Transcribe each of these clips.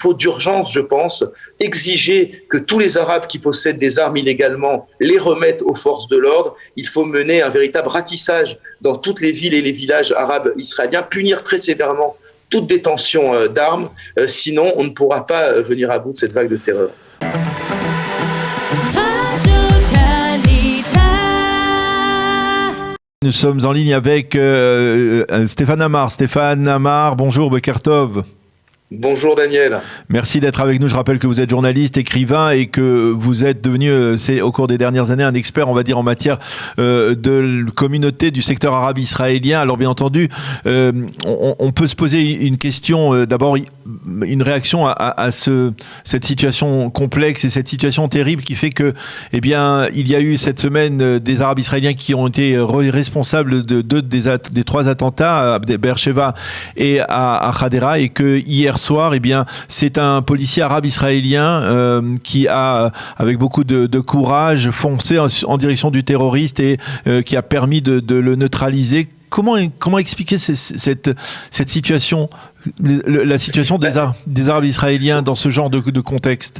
faut d'urgence, je pense, exiger que tous les Arabes qui possèdent des armes illégalement les remettent aux forces de l'ordre. Il faut mener un véritable ratissage dans toutes les villes et les villages arabes israéliens, punir très sévèrement toute détention d'armes, sinon on ne pourra pas venir à bout de cette vague de terreur. Nous sommes en ligne avec Stéphane Amar. Stéphane Amar, bonjour, Boker Tov. Bonjour Daniel. Merci d'être avec nous. Je rappelle que vous êtes journaliste, écrivain et que vous êtes devenu, au cours des dernières années, un expert, on va dire, en matière de communauté du secteur arabe israélien. Alors bien entendu, on peut se poser une question, d'abord une réaction à cette situation complexe et cette situation terrible qui fait que, eh bien, il y a eu cette semaine des Arabes israéliens qui ont été responsables de des trois attentats à Beersheva et à Hadera, et que hier soir, eh bien, c'est un policier arabe israélien qui a, avec beaucoup de courage, foncé en direction du terroriste et qui a permis de le neutraliser. Comment expliquer cette situation, la situation des Arabes israéliens dans ce genre de contexte ?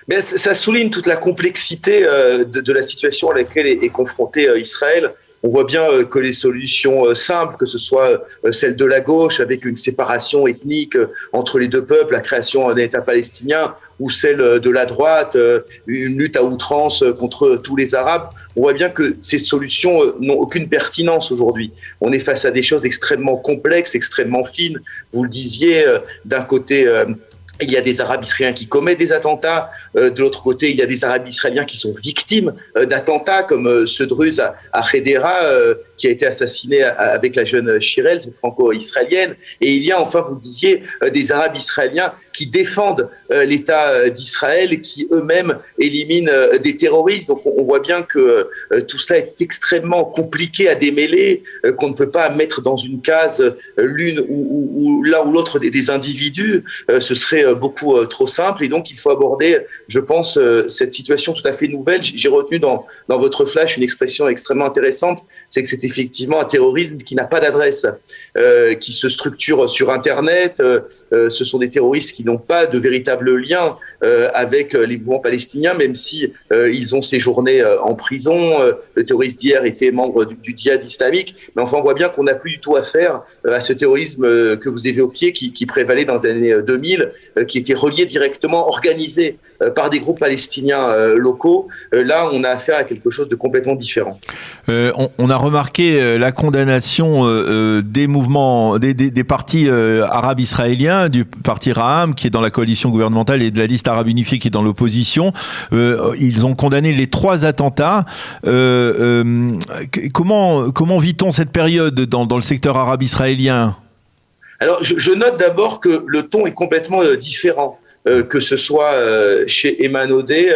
Mais ça souligne toute la complexité de la situation à laquelle est confronté Israël. On voit bien que les solutions simples, que ce soit celle de la gauche avec une séparation ethnique entre les deux peuples, la création d'un État palestinien, ou celle de la droite, une lutte à outrance contre tous les Arabes, on voit bien que ces solutions n'ont aucune pertinence aujourd'hui. On est face à des choses extrêmement complexes, extrêmement fines. Vous le disiez, d'un côté... il y a des Arabes israéliens qui commettent des attentats. De l'autre côté, il y a des Arabes israéliens qui sont victimes d'attentats, comme ce Druze à Hadera, qui a été assassiné avec la jeune Shirel, cette franco-israélienne. Et il y a, enfin, vous le disiez, des Arabes israéliens qui défendent l'État d'Israël, qui eux-mêmes éliminent des terroristes. Donc on voit bien que tout cela est extrêmement compliqué à démêler, qu'on ne peut pas mettre dans une case l'une ou l'un ou l'autre des individus. Ce serait beaucoup trop simple, et donc il faut aborder, je pense, cette situation tout à fait nouvelle. J'ai retenu dans votre flash une expression extrêmement intéressante, c'est que c'est effectivement un terrorisme qui n'a pas d'adresse, qui se structure sur Internet. Ce sont des terroristes qui n'ont pas de véritable lien avec les mouvements palestiniens, même si ils ont séjourné en prison. Le terroriste d'hier était membre du djihad islamique, mais enfin on voit bien qu'on n'a plus du tout affaire à ce terrorisme que vous évoquiez, qui prévalait dans les années 2000, qui était relié directement, organisé par des groupes palestiniens locaux. Là, on a affaire à quelque chose de complètement différent. On a remarqué la condamnation des mouvements, des partis arabes israéliens, du parti Raham qui est dans la coalition gouvernementale et de la liste arabe unifiée qui est dans l'opposition. Ils ont condamné les 3 attentats. Comment vit-on cette période dans le secteur arabe israélien ? Alors, je note d'abord que le ton est complètement différent. Que ce soit chez Ayman Odeh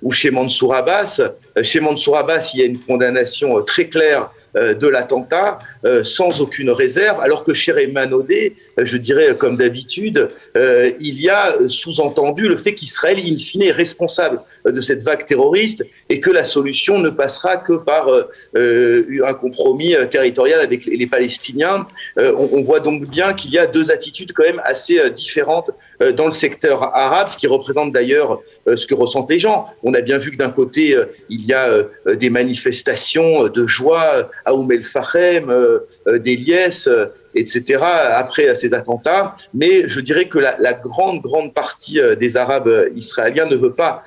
ou chez Mansour Abbas. Chez Mansour Abbas, il y a une condamnation très claire de l'attentat, sans aucune réserve, alors que chez Ayman Odeh, je dirais comme d'habitude, il y a sous-entendu le fait qu'Israël, in fine, est responsable de cette vague terroriste et que la solution ne passera que par un compromis territorial avec les Palestiniens. On voit donc bien qu'il y a 2 attitudes quand même assez différentes dans le secteur arabe, ce qui représente d'ailleurs ce que ressentent les gens. On a bien vu que d'un côté, il y a des manifestations de joie à Oum el-Fahem, d'Eliès, etc., après ces attentats. Mais je dirais que la grande partie des Arabes israéliens ne veut pas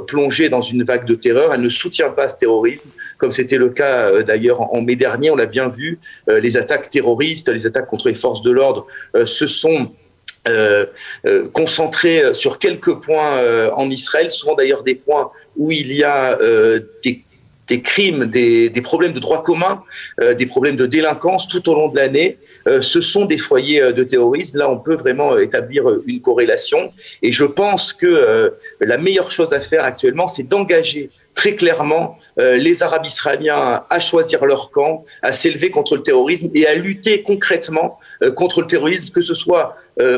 plonger dans une vague de terreur. Elle ne soutient pas ce terrorisme, comme c'était le cas d'ailleurs en mai dernier. On l'a bien vu, les attaques terroristes, les attaques contre les forces de l'ordre se sont concentrés sur quelques points en Israël, souvent d'ailleurs des points où il y a des crimes, des problèmes de droit commun, des problèmes de délinquance tout au long de l'année. Ce sont des foyers de terrorisme. Là, on peut vraiment établir une corrélation. Et je pense que la meilleure chose à faire actuellement, c'est d'engager très clairement les Arabes israéliens à choisir leur camp, à s'élever contre le terrorisme et à lutter concrètement contre le terrorisme, que ce soit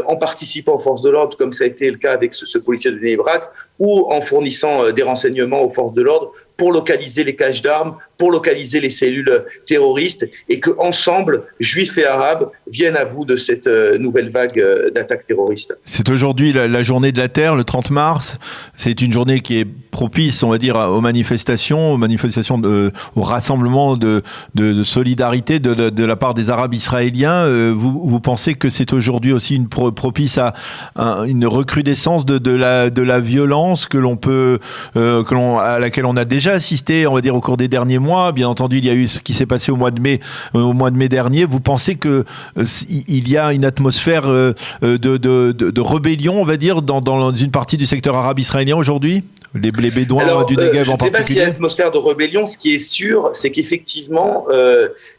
en participant aux forces de l'ordre, comme ça a été le cas avec ce policier de Bnei Brak, ou en fournissant des renseignements aux forces de l'ordre pour localiser les caches d'armes, pour localiser les cellules terroristes, et qu'ensemble, juifs et arabes, viennent à bout de cette nouvelle vague d'attaques terroristes. C'est aujourd'hui la journée de la Terre, le 30 mars. C'est une journée qui est propice, on va dire, aux manifestations, au rassemblement de solidarité de la part des Arabes israéliens. Vous pensez que c'est aujourd'hui aussi propice à une recrudescence de la violence à laquelle on a déjà assisté, on va dire, au cours des derniers mois. Bien entendu, il y a eu ce qui s'est passé au mois de mai dernier. Vous pensez que il y a une atmosphère de rébellion, on va dire, dans une partie du secteur arabe israélien aujourd'hui? Les Bédouins du Negev en particulier? Je ne sais pas s'il y a une atmosphère de rébellion. Ce qui est sûr, c'est qu'effectivement,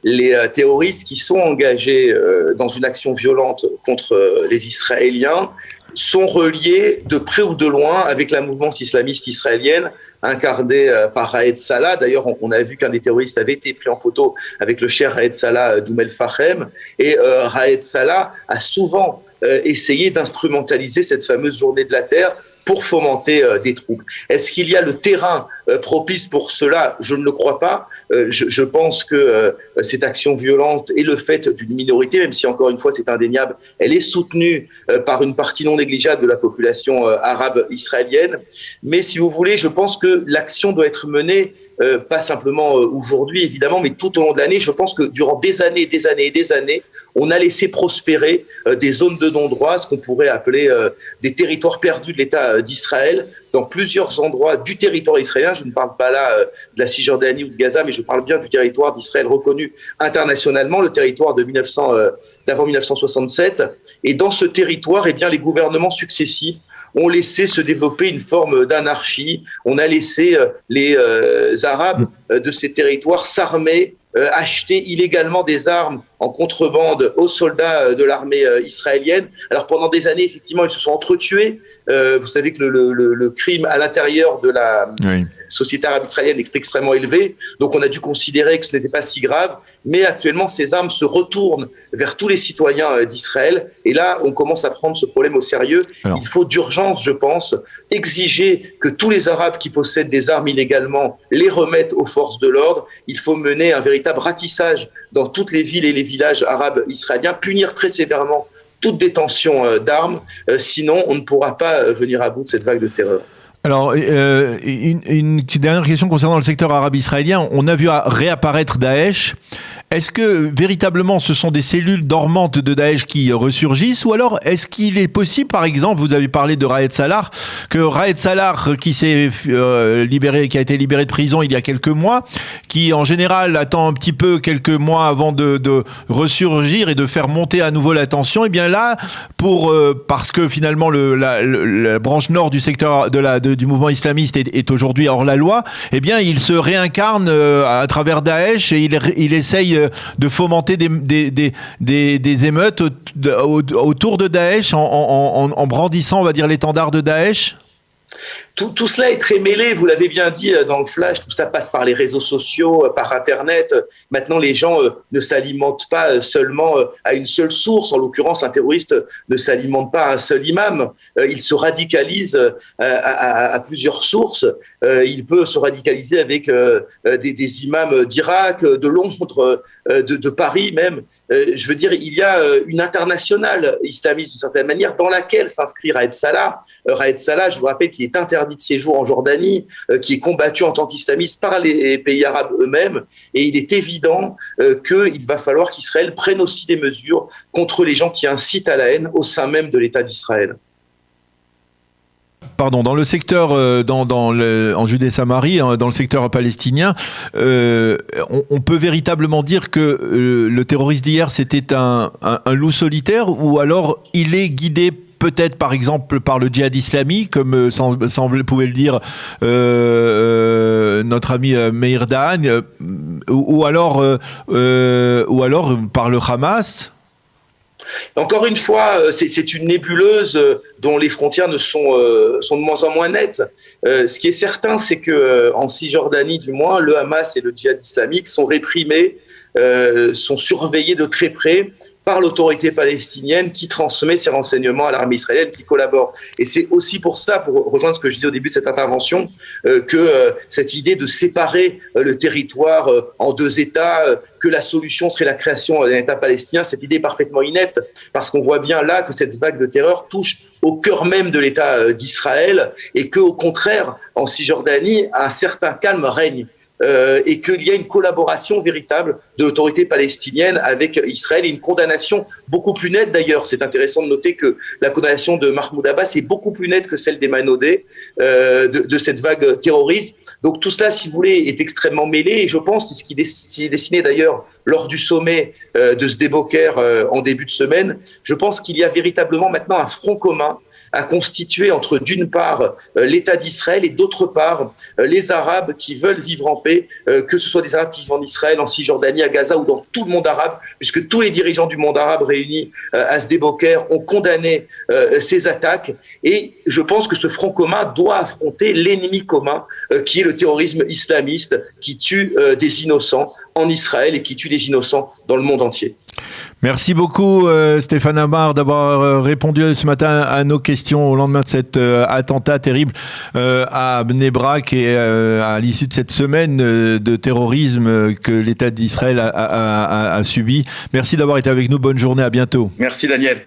les terroristes qui sont engagés dans une action violente contre les Israéliens sont reliés de près ou de loin avec la mouvance islamiste israélienne incarnée par Raed Salah. D'ailleurs, on a vu qu'un des terroristes avait été pris en photo avec le cher Raed Salah d'Oumel Fahem. Et Raed Salah a souvent essayé d'instrumentaliser cette fameuse journée de la Terre pour fomenter des troubles. Est-ce qu'il y a le terrain propice pour cela? Je ne le crois pas. Je pense que cette action violente est le fait d'une minorité, même si encore une fois c'est indéniable, elle est soutenue par une partie non négligeable de la population arabe israélienne. Mais si vous voulez, je pense que l'action doit être menée pas simplement aujourd'hui évidemment, mais tout au long de l'année. Je pense que durant des années, on a laissé prospérer des zones de non-droit, ce qu'on pourrait appeler des territoires perdus de l'État d'Israël, dans plusieurs endroits du territoire israélien. Je ne parle pas là de la Cisjordanie ou de Gaza, mais je parle bien du territoire d'Israël reconnu internationalement, le territoire d'avant 1967. Et dans ce territoire, eh bien, les gouvernements successifs ont laissé se développer une forme d'anarchie. On a laissé les Arabes de ces territoires s'armer, acheter illégalement des armes en contrebande aux soldats de l'armée israélienne. Alors pendant des années, effectivement, ils se sont entretués. Vous savez que le crime à l'intérieur de la société arabe israélienne est extrêmement élevé. Donc on a dû considérer que ce n'était pas si grave. Mais actuellement, ces armes se retournent vers tous les citoyens d'Israël. Et là, on commence à prendre ce problème au sérieux. Alors, il faut d'urgence, je pense, exiger que tous les Arabes qui possèdent des armes illégalement les remettent aux forces de l'ordre. Il faut mener un véritable ratissage dans toutes les villes et les villages arabes israéliens, punir très sévèrement toute détention d'armes. Sinon, on ne pourra pas venir à bout de cette vague de terreur. Alors, une dernière question concernant le secteur arabe israélien. On a vu réapparaître Daesh. Est-ce que véritablement ce sont des cellules dormantes de Daesh qui ressurgissent, ou alors est-ce qu'il est possible, par exemple, vous avez parlé de Raed Salah, que Raed Salah qui s'est qui a été libéré de prison il y a quelques mois, qui en général attend un petit peu quelques mois avant de ressurgir et de faire monter à nouveau la tension, et bien là, parce que finalement la branche nord du secteur du mouvement islamiste est aujourd'hui hors la loi, eh bien il se réincarne à travers Daesh et il essaye de fomenter des émeutes autour de Daesh en brandissant, on va dire, l'étendard de Daesh? Tout cela est très mêlé, vous l'avez bien dit dans le flash, tout ça passe par les réseaux sociaux, par Internet. Maintenant, les gens ne s'alimentent pas seulement à une seule source. En l'occurrence, un terroriste ne s'alimente pas à un seul imam. Il se radicalise à plusieurs sources. Il peut se radicaliser avec des imams d'Irak, de Londres, de Paris même. Je veux dire, il y a une internationale islamiste d'une certaine manière dans laquelle s'inscrit Raed Salah. Raed Salah, je vous rappelle qu'il est interdit de séjour en Jordanie, qui est combattu en tant qu'islamiste par les pays arabes eux-mêmes. Et il est évident qu'il va falloir qu'Israël prenne aussi des mesures contre les gens qui incitent à la haine au sein même de l'État d'Israël. Pardon, dans le secteur, en Judée-Samarie, dans le secteur palestinien, on peut véritablement dire que le terroriste d'hier, c'était un loup solitaire, ou alors il est guidé peut-être par exemple par le djihad islamique, comme pouvait le dire notre ami Meir Dahan, ou alors par le Hamas. Encore une fois, c'est une nébuleuse dont les frontières sont de moins en moins nettes. Ce qui est certain, c'est qu'en Cisjordanie, du moins, le Hamas et le djihad islamique sont réprimés, sont surveillés de très près par l'autorité palestinienne qui transmet ces renseignements à l'armée israélienne, qui collabore. Et c'est aussi pour ça, pour rejoindre ce que je disais au début de cette intervention, que cette idée de séparer le territoire en deux États, que la solution serait la création d'un État palestinien, cette idée est parfaitement inepte, parce qu'on voit bien là que cette vague de terreur touche au cœur même de l'État d'Israël, et qu'au contraire, en Cisjordanie, un certain calme règne. Et qu'il y a une collaboration véritable de l'autorité palestinienne avec Israël et une condamnation beaucoup plus nette d'ailleurs. C'est intéressant de noter que la condamnation de Mahmoud Abbas est beaucoup plus nette que celle des Manodais de cette vague terroriste. Donc tout cela, si vous voulez, est extrêmement mêlé et je pense, c'est ce qui est dessiné d'ailleurs lors du sommet de Sde-Boker en début de semaine, je pense qu'il y a véritablement maintenant un front commun à constituer entre d'une part l'État d'Israël et d'autre part les Arabes qui veulent vivre en paix, que ce soit des Arabes qui vivent en Israël, en Cisjordanie, à Gaza ou dans tout le monde arabe, puisque tous les dirigeants du monde arabe réunis à Sde-Boker ont condamné ces attaques. Et je pense que ce front commun doit affronter l'ennemi commun qui est le terrorisme islamiste qui tue des innocents en Israël et qui tue des innocents dans le monde entier. Merci beaucoup Stéphane Amar d'avoir répondu ce matin à nos questions au lendemain de cet attentat terrible à Bnei Brak et à l'issue de cette semaine de terrorisme que l'État d'Israël a subi. Merci d'avoir été avec nous. Bonne journée. À bientôt. Merci Daniel.